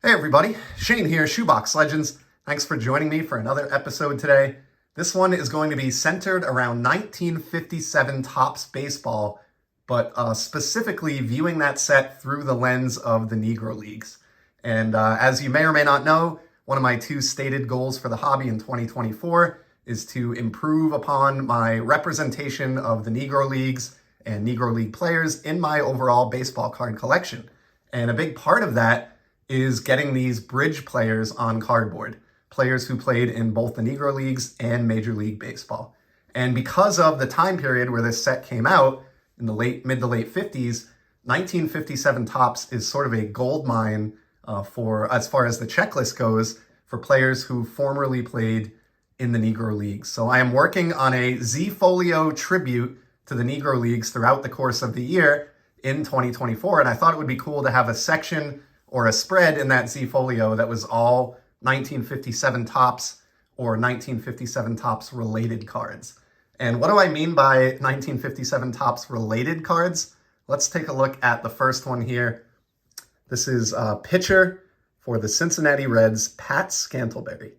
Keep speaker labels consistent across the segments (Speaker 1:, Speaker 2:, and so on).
Speaker 1: Hey everybody, Shane here, Shoebox Legends. Thanks for joining me for another episode today. This one is going to be centered around 1957 Topps baseball, but specifically viewing that set through the lens of the Negro Leagues. And as you may or may not know, one of my two stated goals for the hobby in 2024 is to improve upon my representation of the Negro Leagues and Negro League players in my overall baseball card collection. And a big part of that is getting these bridge players on cardboard, players who played in both the Negro Leagues and Major League Baseball. And because of the time period where this set came out, in the mid to late 50s, 1957 Topps is sort of a gold mine for, as far as the checklist goes, for players who formerly played in the Negro Leagues. So I am working on a Z-Folio tribute to the Negro Leagues throughout the course of the year in 2024, and I thought it would be cool to have a section or a spread in that Z-Folio that was all 1957 Topps or 1957 Topps related cards. And what do I mean by 1957 Topps related cards? Let's take a look at the first one here. This is a pitcher for the Cincinnati Reds, Pat Scantlebury.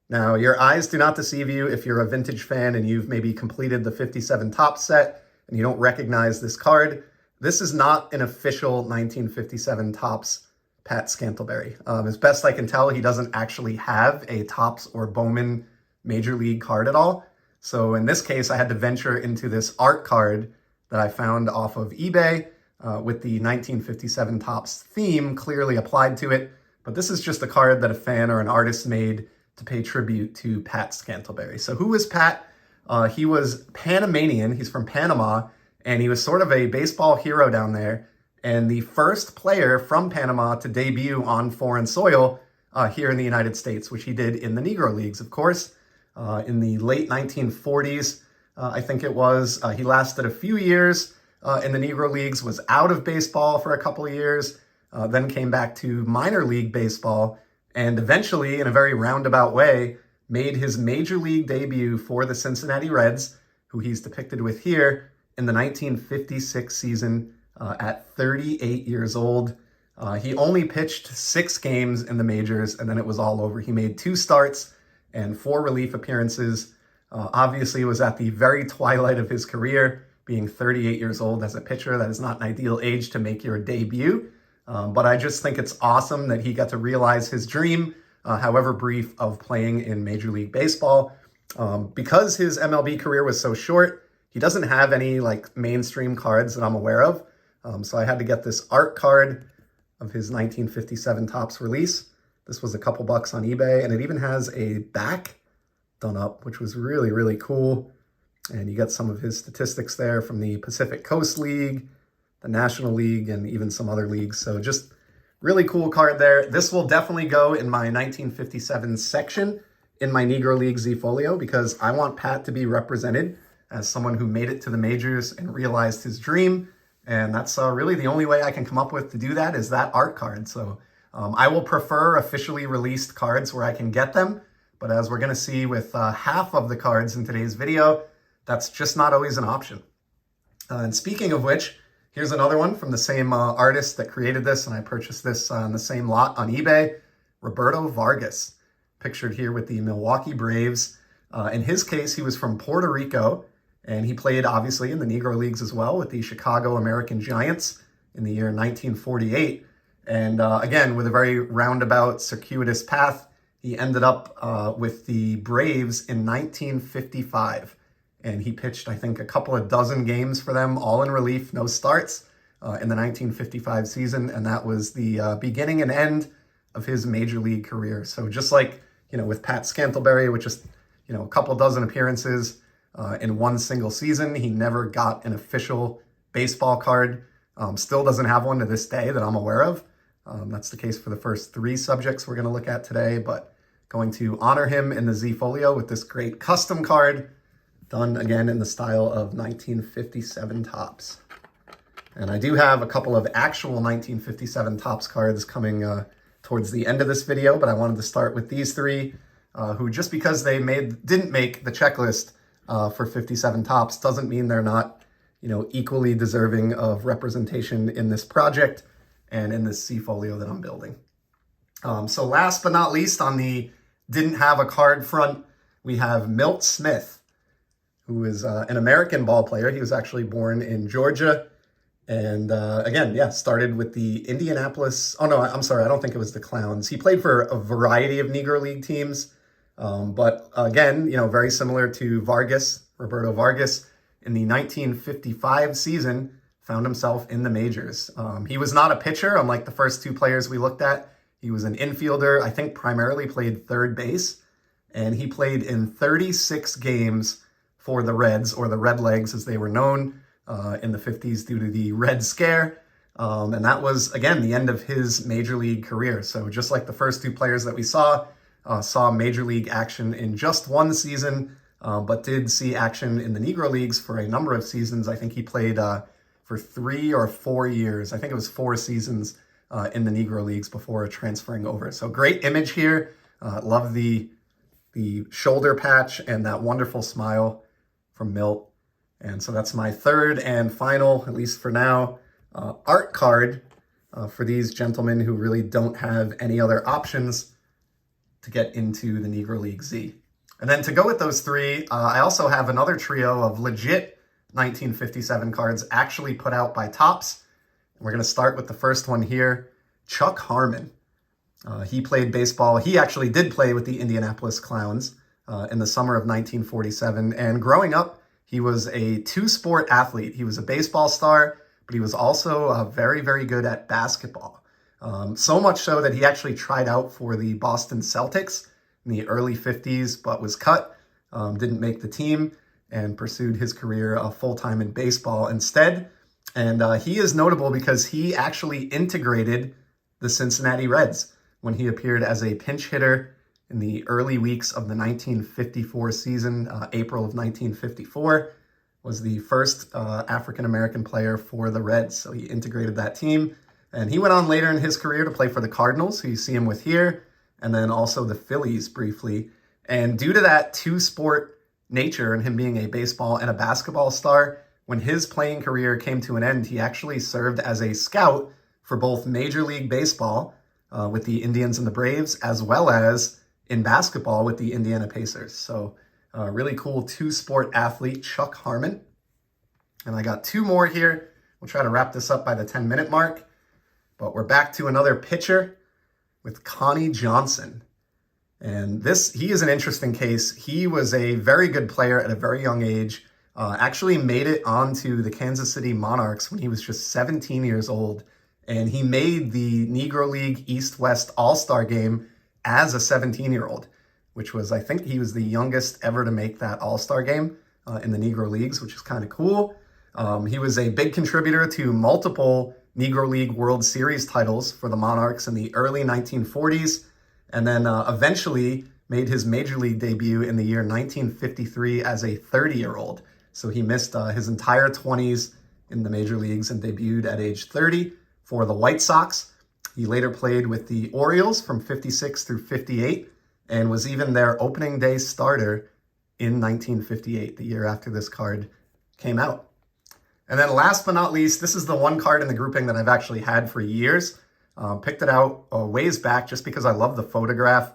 Speaker 1: Now, your eyes do not deceive you if you're a vintage fan and you've maybe completed the 57 Topps set and you don't recognize this card. This is not an official 1957 Topps Pat Scantlebury. As best I can tell, he doesn't actually have a Topps or Bowman Major League card at all. So in this case, I had to venture into this art card that I found off of eBay with the 1957 Topps theme clearly applied to it. But this is just a card that a fan or an artist made to pay tribute to Pat Scantlebury. So who is Pat? He was Panamanian. He's from Panama, and he was sort of a baseball hero down there, and the first player from Panama to debut on foreign soil here in the United States, which he did in the Negro Leagues, of course. In the late 1940s, I think it was. He lasted a few years in the Negro Leagues, was out of baseball for a couple of years, then came back to minor league baseball, and eventually, in a very roundabout way, made his Major League debut for the Cincinnati Reds, who he's depicted with here, in the 1956 season, at 38 years old. He only pitched 6 games in the majors, and then it was all over. He made 2 starts and 4 relief appearances. Obviously, was at the very twilight of his career, being 38 years old as a pitcher. That is not an ideal age to make your debut, but I just think it's awesome that he got to realize his dream, however brief, of playing in Major League Baseball. Because his MLB career was so short, he doesn't have any mainstream cards that I'm aware of. So I had to get this art card of his 1957 Topps release. This was a couple bucks on eBay, and it even has a back done up, which was really, really cool. And you got some of his statistics there from the Pacific Coast League, the National League, and even some other leagues. So just really cool card there. This will definitely go in my 1957 section in my Negro League Z-Folio because I want Pat to be represented as someone who made it to the majors and realized his dream. And that's really the only way I can come up with to do that is that art card. So I will prefer officially released cards where I can get them. But as we're going to see with half of the cards in today's video, that's just not always an option. And speaking of which, here's another one from the same artist that created this. And I purchased this on the same lot on eBay, Roberto Vargas, pictured here with the Milwaukee Braves. In his case, he was from Puerto Rico. And he played, obviously, in the Negro Leagues as well with the Chicago American Giants in the year 1948. And again, with a very roundabout, circuitous path, he ended up with the Braves in 1955. And he pitched, I think, a couple of dozen games for them, all in relief, no starts, in the 1955 season. And that was the beginning and end of his Major League career. So just like, with Pat Scantlebury, with just, a couple dozen appearances, in one single season. He never got an official baseball card. Still doesn't have one to this day that I'm aware of. That's the case for the first 3 subjects we're going to look at today, but going to honor him in the Z-Folio with this great custom card done again in the style of 1957 Topps. And I do have a couple of actual 1957 Topps cards coming towards the end of this video, but I wanted to start with these 3 who, just because they didn't make the checklist for 57 Topps doesn't mean they're not, equally deserving of representation in this project and in this Z-Folio that I'm building. So last but not least, on the didn't have a card front, we have Milt Smith, who is an American ball player. He was actually born in Georgia. And again, yeah, started with the Indianapolis. Oh, no, I'm sorry. I don't think it was the Clowns. He played for a variety of Negro League teams. But again, very similar to Vargas, Roberto Vargas, in the 1955 season, found himself in the majors. He was not a pitcher, unlike the first two players we looked at. He was an infielder, I think primarily played third base. And he played in 36 games for the Reds, or the Redlegs as they were known in the 50s due to the Red Scare. And that was, again, the end of his major league career. So just like the first two players that we saw major league action in just one season, but did see action in the Negro Leagues for a number of seasons. I think he played for 3 or 4 years. I think it was 4 seasons in the Negro Leagues before transferring over. So great image here. Love the shoulder patch and that wonderful smile from Milt. And so that's my third and final, at least for now, art card for these gentlemen who really don't have any other options to get into the Negro League Z. And then to go with those three, I also have another trio of legit 1957 cards actually put out by Topps. We're going to start with the first one here, Chuck Harmon. He played baseball. He actually did play with the Indianapolis Clowns in the summer of 1947. And growing up, he was a two-sport athlete. He was a baseball star, but he was also very, very good at basketball. So much so that he actually tried out for the Boston Celtics in the early 50s, but was cut, didn't make the team, and pursued his career full-time in baseball instead. And he is notable because he actually integrated the Cincinnati Reds when he appeared as a pinch hitter in the early weeks of the 1954 season. April of 1954 was the first African-American player for the Reds. So he integrated that team. And he went on later in his career to play for the Cardinals, who you see him with here, and then also the Phillies briefly. And due to that two-sport nature and him being a baseball and a basketball star, when his playing career came to an end, he actually served as a scout for both Major League Baseball with the Indians and the Braves, as well as in basketball with the Indiana Pacers. So really cool two-sport athlete, Chuck Harmon. And I got two more here. We'll try to wrap this up by the 10-minute mark. But we're back to another pitcher with Connie Johnson. And he is an interesting case. He was a very good player at a very young age. Actually made it onto the Kansas City Monarchs when he was just 17 years old. And he made the Negro League East-West All-Star game as a 17-year-old, which was, I think he was the youngest ever to make that All-Star game in the Negro Leagues, which is kind of cool. He was a big contributor to multiple Negro League World Series titles for the Monarchs in the early 1940s, and then eventually made his Major League debut in the year 1953 as a 30-year-old. So he missed his entire 20s in the Major Leagues and debuted at age 30 for the White Sox. He later played with the Orioles from 56 through 58 and was even their opening day starter in 1958, the year after this card came out. And then last but not least, this is the one card in the grouping that I've actually had for years. Picked it out a ways back just because I love the photograph,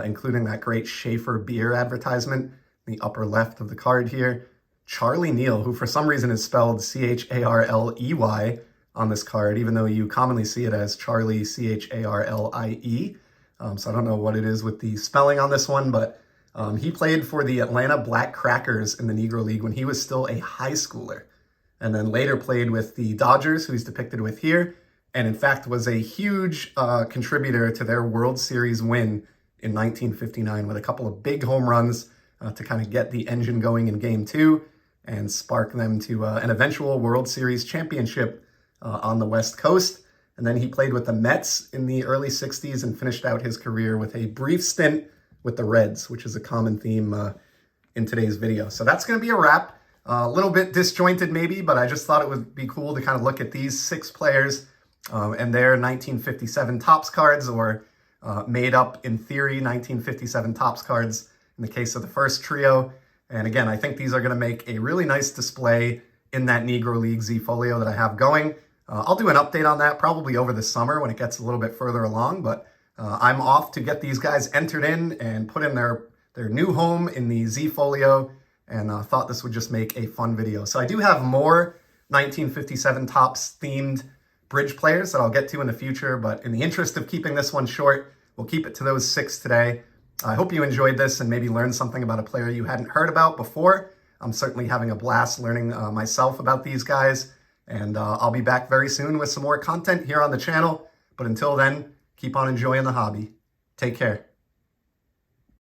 Speaker 1: including that great Schaefer beer advertisement in the upper left of the card here. Charlie Neal, who for some reason is spelled Charley on this card, even though you commonly see it as Charlie, Charlie. So I don't know what it is with the spelling on this one, but he played for the Atlanta Black Crackers in the Negro League when he was still a high schooler, and then later played with the Dodgers, who he's depicted with here, and in fact was a huge contributor to their World Series win in 1959 with a couple of big home runs to kind of get the engine going in Game 2 and spark them to an eventual World Series championship on the West Coast. And then he played with the Mets in the early 60s and finished out his career with a brief stint with the Reds, which is a common theme in today's video. So that's going to be a wrap. A little bit disjointed maybe, but I just thought it would be cool to kind of look at these 6 players and their 1957 Topps cards, or made up, in theory, 1957 Topps cards in the case of the first trio. And again, I think these are going to make a really nice display in that Negro League Z folio that I have going. I'll do an update on that probably over the summer when it gets a little bit further along, but I'm off to get these guys entered in and put in their new home in the Z Folio, and thought this would just make a fun video. So I do have more 1957 Topps themed bridge players that I'll get to in the future, but in the interest of keeping this one short, we'll keep it to those 6 today. I hope you enjoyed this and maybe learned something about a player you hadn't heard about before. I'm certainly having a blast learning myself about these guys, and I'll be back very soon with some more content here on the channel. But until then, keep on enjoying the hobby. Take care.